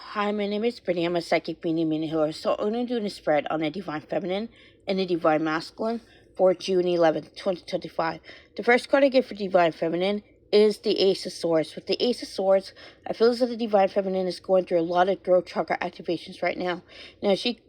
Hi, my name is Brittany. I'm a psychic medium healer. So I'm going to do a spread on the Divine Feminine and the Divine Masculine for June 11th, 2025. The first card I get for Divine Feminine is the Ace of Swords. With the Ace of Swords, I feel as though the Divine Feminine is going through a lot of throat chakra activations right now. Now, she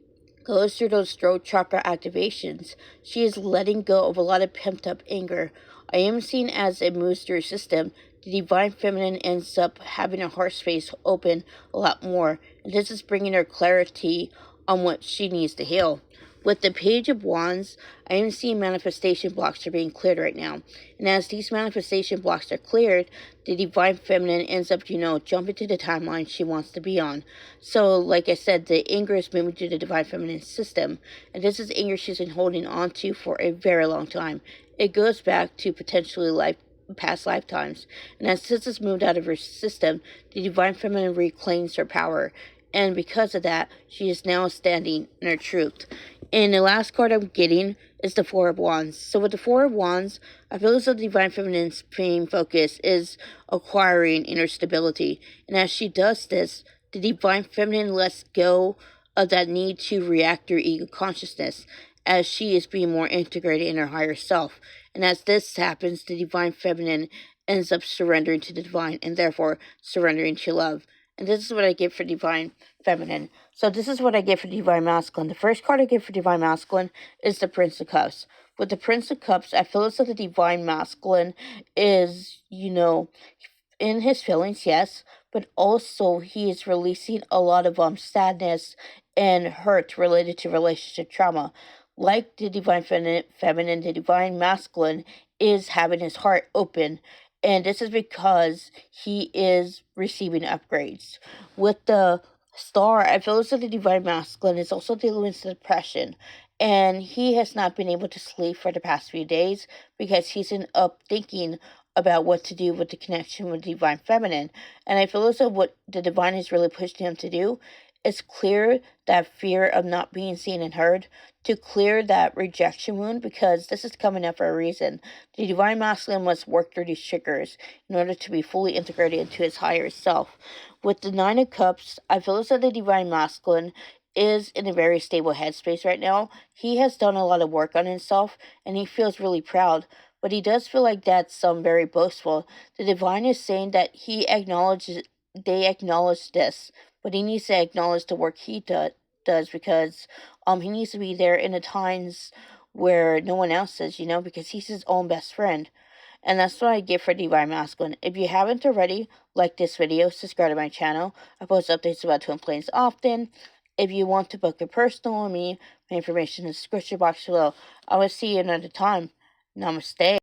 goes through those throat chakra activations, she is letting go of a lot of pent up anger. I am seeing as it moves through her system, the Divine Feminine ends up having her heart space open a lot more, and this is bringing her clarity on what she needs to heal. With the Page of Wands, I am seeing manifestation blocks are being cleared right now. And as these manifestation blocks are cleared, the Divine Feminine ends up, jumping to the timeline she wants to be on. So, like I said, the anger is moving to the Divine Feminine system. And this is anger she's been holding on to for a very long time. It goes back to potentially past lifetimes. And as this is moved out of her system, the Divine Feminine reclaims her power. And because of that, she is now standing in her truth. And the last card I'm getting is the Four of Wands. So with the Four of Wands, I feel as though the Divine Feminine's main focus is acquiring inner stability. And as she does this, the Divine Feminine lets go of that need to react through ego consciousness, as she is being more integrated in her higher self. And as this happens, the Divine Feminine ends up surrendering to the Divine, and therefore surrendering to love. And this is what I get for Divine Feminine. So this is what I get for Divine Masculine. The first card I get for Divine Masculine is the Prince of Cups. With the Prince of Cups, I feel as though the Divine Masculine is, in his feelings, yes, but also he is releasing a lot of sadness and hurt related to relationship trauma. Like the Divine Feminine, the Divine Masculine is having his heart open, and this is because he is receiving upgrades. With the Star, I feel as though the Divine Masculine is also dealing with depression, and he has not been able to sleep for the past few days because he's up thinking about what to do with the connection with the Divine Feminine. And I feel as though what the Divine has really pushed him to do is clear that fear of not being seen and heard, to clear that rejection wound, because this is coming up for a reason. The Divine Masculine must work through these triggers in order to be fully integrated into his higher self. With the Nine of Cups, I feel as though the Divine Masculine is in a very stable headspace right now. He has done a lot of work on himself, and he feels really proud, but he does feel like that's very boastful. The Divine is saying that they acknowledge this, but he needs to acknowledge the work he does, because he needs to be there in the times where no one else is, because he's his own best friend. And that's what I get for Divine Masculine. If you haven't already, like this video, subscribe to my channel. I post updates about twin flames often. If you want to book a personal with me, my information in the description box below. I will see you another time. Namaste.